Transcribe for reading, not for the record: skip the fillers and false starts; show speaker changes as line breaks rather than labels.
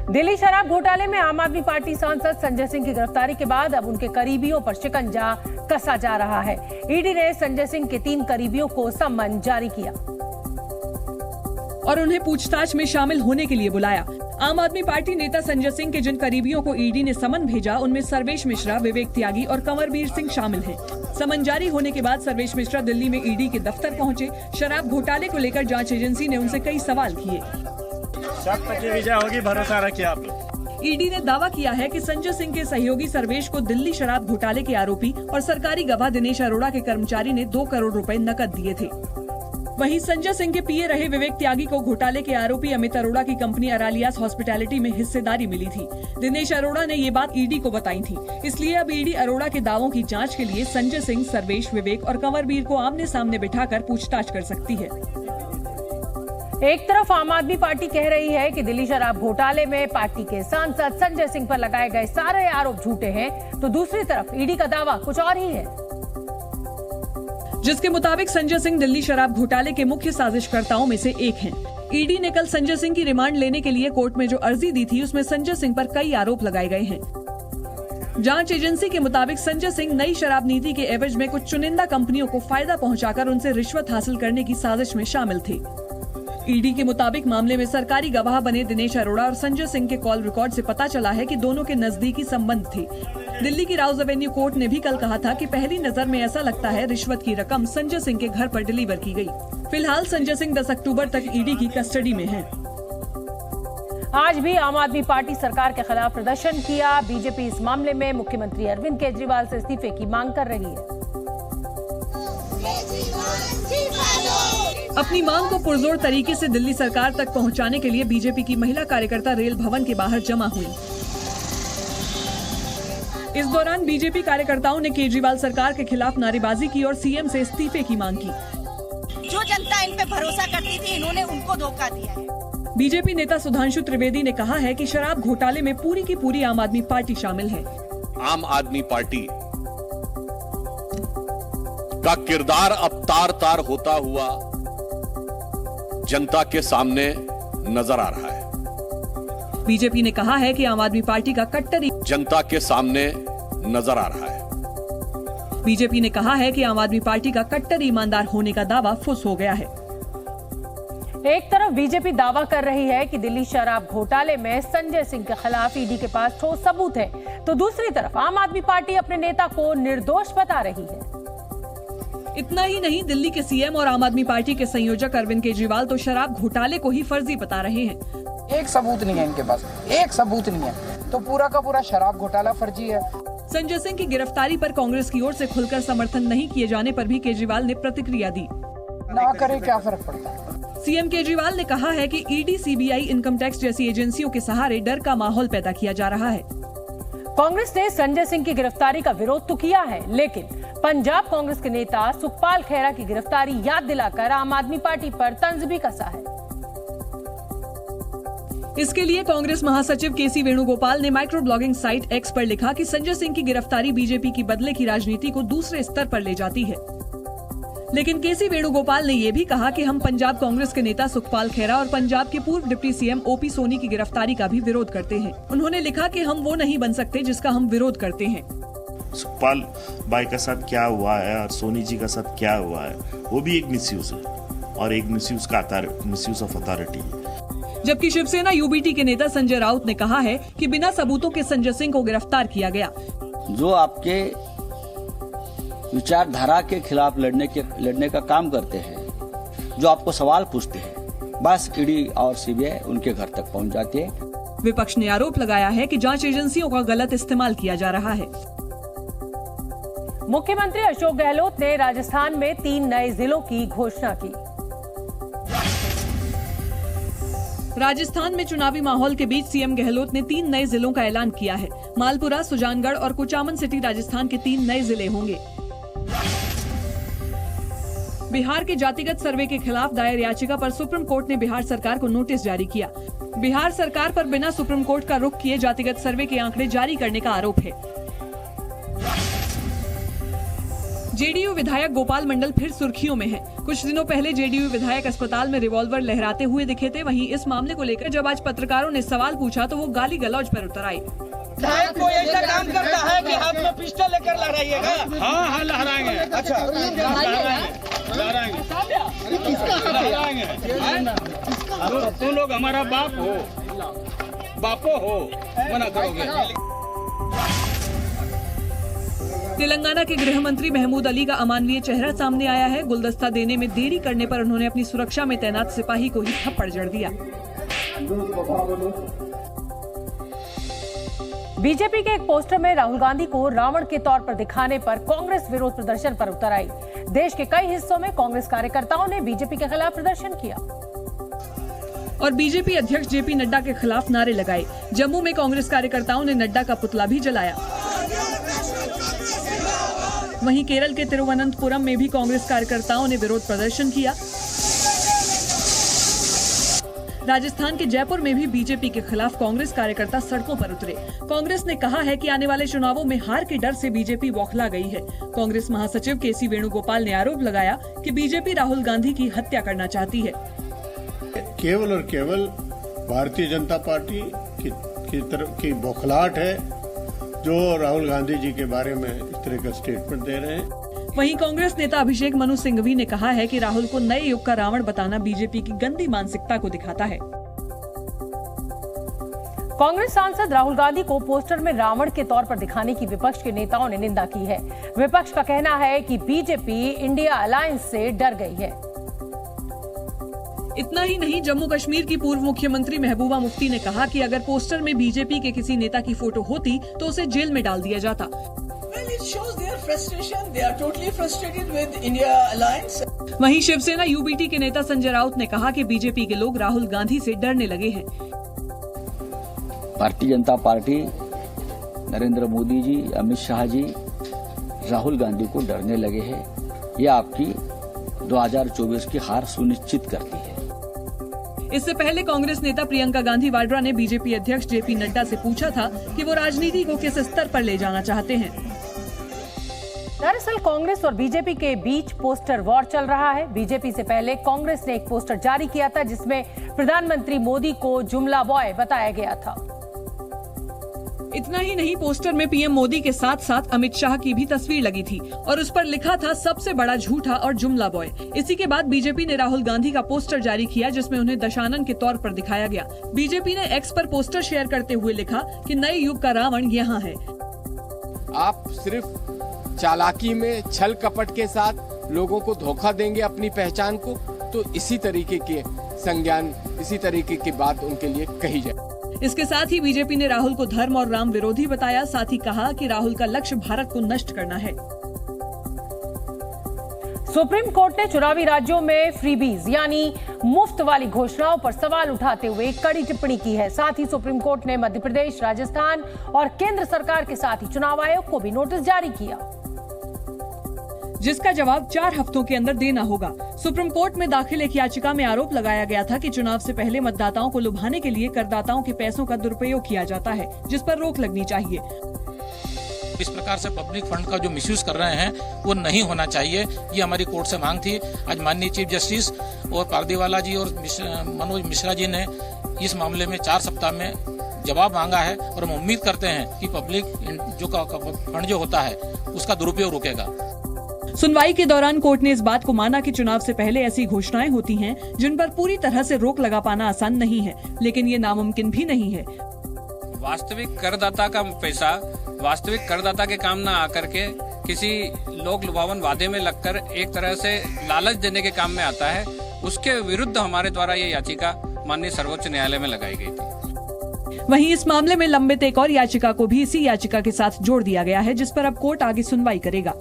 दिल्ली शराब घोटाले में आम आदमी पार्टी सांसद संजय सिंह की गिरफ्तारी के बाद अब उनके करीबियों पर शिकंजा कसा जा रहा है। ईडी ने संजय सिंह के 3 करीबियों को सम्मन जारी किया
और उन्हें पूछताछ में शामिल होने के लिए बुलाया। आम आदमी पार्टी नेता संजय सिंह के जिन करीबियों को ईडी ने समन भेजा, उनमें सर्वेश मिश्रा, विवेक त्यागी और कंवरवीर सिंह शामिल हैं। समन जारी होने के बाद सर्वेश मिश्रा दिल्ली में ईडी के दफ्तर पहुंचे। शराब घोटाले को लेकर जांच एजेंसी ने उनसे कई सवाल किए।
विजय होगी, भरोसा रखिए आप।
ईडी ने दावा किया है कि संजय सिंह के सहयोगी सर्वेश को दिल्ली शराब घोटाले के आरोपी और सरकारी गवाह दिनेश अरोड़ा के कर्मचारी ने 2 करोड़ रुपए नकद दिए थे। वहीं संजय सिंह के पीए रहे विवेक त्यागी को घोटाले के आरोपी अमित अरोड़ा की कंपनी अरालियास हॉस्पिटैलिटी में हिस्सेदारी मिली थी। दिनेश अरोड़ा ने ये बात ईडी को बताई थी। इसलिए अब ईडी अरोड़ा के दावों की जांच के लिए संजय सिंह, सर्वेश, विवेक और कंवरवीर को आमने सामने बिठाकर पूछताछ कर सकती है।
एक तरफ आम आदमी पार्टी कह रही है कि दिल्ली शराब घोटाले में पार्टी के सांसद संजय सिंह पर लगाए गए सारे आरोप झूठे हैं, तो दूसरी तरफ ईडी का दावा कुछ और ही है,
जिसके मुताबिक संजय सिंह दिल्ली शराब घोटाले के मुख्य साजिशकर्ताओं में से एक हैं। ईडी ने कल संजय सिंह की रिमांड लेने के लिए कोर्ट में जो अर्जी दी थी, उसमें संजय सिंह पर कई आरोप लगाए गए हैं। जांच एजेंसी के मुताबिक संजय सिंह नई शराब नीति के एवज में कुछ चुनिंदा कंपनियों को फायदा पहुंचाकर उनसे रिश्वत हासिल करने की साजिश में शामिल थे। ईडी के मुताबिक मामले में सरकारी गवाह बने दिनेश अरोड़ा और संजय सिंह के कॉल रिकॉर्ड से पता चला है कि दोनों के नजदीकी संबंध थे। दिल्ली की राउज एवेन्यू कोर्ट ने भी कल कहा था कि पहली नजर में ऐसा लगता है रिश्वत की रकम संजय सिंह के घर पर डिलीवर की गई। फिलहाल संजय सिंह 10 अक्टूबर तक ईडी की कस्टडी में हैं।
आज भी आम आदमी पार्टी सरकार के खिलाफ प्रदर्शन किया। बीजेपी इस मामले में मुख्यमंत्री अरविंद केजरीवाल से इस्तीफे की मांग कर रही है।
अपनी मांग को पुरजोर तरीके से दिल्ली सरकार तक पहुंचाने के लिए बीजेपी की महिला कार्यकर्ता रेल भवन के बाहर जमा हुई। इस दौरान बीजेपी कार्यकर्ताओं ने केजरीवाल सरकार के खिलाफ नारेबाजी की और सीएम से इस्तीफे की मांग की।
जो जनता इन पे भरोसा करती थी, इन्होंने उनको धोखा दिया है।
बीजेपी नेता सुधांशु त्रिवेदी ने कहा है कि शराब घोटाले में पूरी की पूरी आम आदमी पार्टी शामिल है।
आम आदमी पार्टी का किरदार अब तार तार होता हुआ जनता के सामने नजर आ रहा है।
बीजेपी ने कहा है कि आम आदमी पार्टी का कट्टर
जनता के सामने नजर आ रहा है।
बीजेपी ने कहा है कि आम आदमी पार्टी का कट्टर ईमानदार होने का दावा फुस हो गया है।
एक तरफ बीजेपी दावा कर रही है कि दिल्ली शराब घोटाले में संजय सिंह के खिलाफ ईडी के पास ठोस सबूत है, तो दूसरी तरफ आम आदमी पार्टी अपने नेता को निर्दोष बता रही है।
इतना ही नहीं, दिल्ली के सीएम और आम आदमी पार्टी के संयोजक अरविंद केजरीवाल तो शराब घोटाले को ही फर्जी बता रहे हैं।
एक सबूत नहीं है इनके पास, एक सबूत नहीं है, तो पूरा का पूरा शराब घोटाला फर्जी है।
संजय सिंह की गिरफ्तारी पर कांग्रेस की ओर से खुलकर समर्थन नहीं किए जाने पर भी केजरीवाल ने प्रतिक्रिया दी।
ना करे क्या फर्क पड़ता है।
सीएम केजरीवाल ने कहा है कि ईडी, सीबीआई, इनकम टैक्स जैसी एजेंसियों के सहारे डर का माहौल पैदा किया जा रहा है।
कांग्रेस ने संजय सिंह की गिरफ्तारी का विरोध तो किया है, लेकिन पंजाब कांग्रेस के नेता सुखपाल खेरा की गिरफ्तारी याद दिलाकर आम आदमी पार्टी पर तंज भी कसा है।
इसके लिए कांग्रेस महासचिव केसी वेणुगोपाल ने माइक्रो ब्लॉगिंग साइट एक्स पर लिखा कि संजय सिंह की गिरफ्तारी बीजेपी की बदले की राजनीति को दूसरे स्तर पर ले जाती है। लेकिन केसी वेणुगोपाल ने यह भी कहा कि हम पंजाब कांग्रेस के नेता सुखपाल खेरा और पंजाब के पूर्व डिप्टी सीएम ओपी सोनी की गिरफ्तारी का भी विरोध करते हैं। उन्होंने लिखा कि हम वो नहीं बन सकते जिसका हम विरोध करते हैं।
सुखपाल भाई का साथ क्या हुआ है और सोनी जी का साथ क्या हुआ है, वो भी एक मिसयूज है और एक मिसयूज ऑफ अथॉरिटी है।
जबकि शिवसेना यूबीटी के नेता संजय राउत ने कहा है कि बिना सबूतों के संजय सिंह को गिरफ्तार किया गया।
जो आपके विचारधारा के खिलाफ लड़ने का काम करते हैं, जो आपको सवाल पूछते हैं, बस ईडी और सीबीआई उनके घर तक पहुंच जाती है।
विपक्ष ने आरोप लगाया है कि जांच एजेंसियों का गलत इस्तेमाल किया जा रहा है।
मुख्यमंत्री अशोक गहलोत ने राजस्थान में 3 नए जिलों की घोषणा की।
राजस्थान में चुनावी माहौल के बीच सीएम गहलोत ने 3 नए जिलों का ऐलान किया है। मालपुरा, सुजानगढ़ और कुचामन सिटी राजस्थान के 3 नए जिले होंगे। बिहार के जातिगत सर्वे के खिलाफ दायर याचिका पर सुप्रीम कोर्ट ने बिहार सरकार को नोटिस जारी किया। बिहार सरकार पर बिना सुप्रीम कोर्ट का रुख किए जातिगत सर्वे के आंकड़े जारी करने का आरोप है। जेडीयू विधायक गोपाल मंडल फिर सुर्खियों में है। कुछ दिनों पहले जेडीयू विधायक अस्पताल में रिवॉल्वर लहराते हुए दिखे थे। वहीं इस मामले को लेकर जब आज पत्रकारों ने सवाल पूछा तो वो गाली गलौज पर उतर आई।
कोई ऐसा काम करता है कि हाथ में पिस्टल लेकर लहराइएगा? हाँ लहराएंगे। अच्छा लहराएंगे। तुम लोग हमारा बापो हो मना करोगे?
तेलंगाना के गृह मंत्री महमूद अली का अमानवीय चेहरा सामने आया है। गुलदस्ता देने में देरी करने पर उन्होंने अपनी सुरक्षा में तैनात सिपाही को ही थप्पड़ जड़ दिया।
बीजेपी के एक पोस्टर में राहुल गांधी को रावण के तौर पर दिखाने पर कांग्रेस विरोध प्रदर्शन पर उतर आई। देश के कई हिस्सों में कांग्रेस कार्यकर्ताओं ने बीजेपी के खिलाफ प्रदर्शन किया
और बीजेपी अध्यक्ष जेपी नड्डा के खिलाफ नारे लगाए। जम्मू में कांग्रेस कार्यकर्ताओं ने नड्डा का पुतला भी जलाया। वहीं केरल के तिरुवनंतपुरम में भी कांग्रेस कार्यकर्ताओं ने विरोध प्रदर्शन किया। राजस्थान के जयपुर में भी बीजेपी के खिलाफ कांग्रेस कार्यकर्ता सड़कों पर उतरे। कांग्रेस ने कहा है कि आने वाले चुनावों में हार के डर से बीजेपी बौखला गई है। कांग्रेस महासचिव केसी वेणुगोपाल ने आरोप लगाया कि बीजेपी राहुल गांधी की हत्या करना चाहती है।
केवल और केवल भारतीय जनता पार्टी की तरफ की बौखलाहट है जो राहुल गांधी जी के बारे में इस तरह का स्टेटमेंट दे रहे हैं।
वहीं कांग्रेस नेता अभिषेक मनु सिंघवी ने कहा है कि राहुल को नए युग का रावण बताना बीजेपी की गंदी मानसिकता को दिखाता है।
कांग्रेस सांसद राहुल गांधी को पोस्टर में रावण के तौर पर दिखाने की विपक्ष के नेताओं ने निंदा की है। विपक्ष का कहना है कि बीजेपी इंडिया अलायंस से डर गई है।
इतना ही नहीं, जम्मू कश्मीर की पूर्व मुख्यमंत्री महबूबा मुफ्ती ने कहा कि अगर पोस्टर में बीजेपी के किसी नेता की फोटो होती तो उसे जेल में डाल दिया जाता। वहीं शिवसेना यूबीटी के नेता संजय राउत ने कहा कि बीजेपी के लोग राहुल गांधी से डरने लगे हैं।
भारतीय जनता पार्टी, नरेंद्र मोदी जी, अमित शाह जी राहुल गांधी को डरने लगे हैं। यह आपकी 2024 की हार सुनिश्चित करती है।
इससे पहले कांग्रेस नेता प्रियंका गांधी वाड्रा ने बीजेपी अध्यक्ष जेपी नड्डा से पूछा था कि वो राजनीति को किस स्तर पर ले जाना चाहते हैं।
दरअसल कांग्रेस और बीजेपी के बीच पोस्टर वॉर चल रहा है। बीजेपी से पहले कांग्रेस ने एक पोस्टर जारी किया था जिसमें प्रधानमंत्री मोदी को जुमला बॉय बताया गया था।
इतना ही नहीं, पोस्टर में पीएम मोदी के साथ साथ अमित शाह की भी तस्वीर लगी थी और उस पर लिखा था सबसे बड़ा झूठा और जुमला बॉय। इसी के बाद बीजेपी ने राहुल गांधी का पोस्टर जारी किया जिसमें उन्हें दशानन के तौर पर दिखाया गया। बीजेपी ने एक्स पर पोस्टर शेयर करते हुए लिखा कि नए युग का रावण यहाँ है।
आप सिर्फ चालाकी में, छल कपट के साथ लोगों को धोखा देंगे अपनी पहचान को, तो इसी तरीके के संज्ञान, इसी तरीके की बात उनके लिए कही जाए।
इसके साथ ही बीजेपी ने राहुल को धर्म और राम विरोधी बताया। साथ ही कहा कि राहुल का लक्ष्य भारत को नष्ट करना है।
सुप्रीम कोर्ट ने चुनावी राज्यों में फ्रीबीज यानी मुफ्त वाली घोषणाओं पर सवाल उठाते हुए कड़ी टिप्पणी की है। साथ ही सुप्रीम कोर्ट ने मध्य प्रदेश, राजस्थान और केंद्र सरकार के साथ ही चुनाव आयोग को भी नोटिस जारी किया
जिसका जवाब 4 हफ्तों के अंदर देना होगा। सुप्रीम कोर्ट में दाखिल एक याचिका में आरोप लगाया गया था कि चुनाव से पहले मतदाताओं को लुभाने के लिए करदाताओं के पैसों का दुरुपयोग किया जाता है, जिस पर रोक लगनी चाहिए।
इस प्रकार से पब्लिक फंड का जो मिसयूज कर रहे हैं वो नहीं होना चाहिए, ये हमारी कोर्ट से मांग थी। आज माननीय चीफ जस्टिस और पारदीवाला जी और मनोज मिश्रा जी ने इस मामले में 4 सप्ताह में जवाब मांगा है और हम उम्मीद करते हैं कि पब्लिक जो फंड जो होता है उसका दुरुपयोग रुकेगा।
सुनवाई के दौरान कोर्ट ने इस बात को माना कि चुनाव से पहले ऐसी घोषणाएं होती हैं जिन पर पूरी तरह से रोक लगा पाना आसान नहीं है, लेकिन ये नामुमकिन भी नहीं है।
वास्तविक करदाता का पैसा वास्तविक करदाता के काम न आकर के किसी लोक लुभावन वादे में लगकर एक तरह से लालच देने के काम में आता है, उसके विरुद्ध हमारे द्वारा ये याचिका माननीय सर्वोच्च न्यायालय में लगाई गई थी।
वहीं इस मामले में लंबित एक और याचिका को भी इसी याचिका के साथ जोड़ दिया गया है, जिस पर अब कोर्ट आगे सुनवाई करेगा।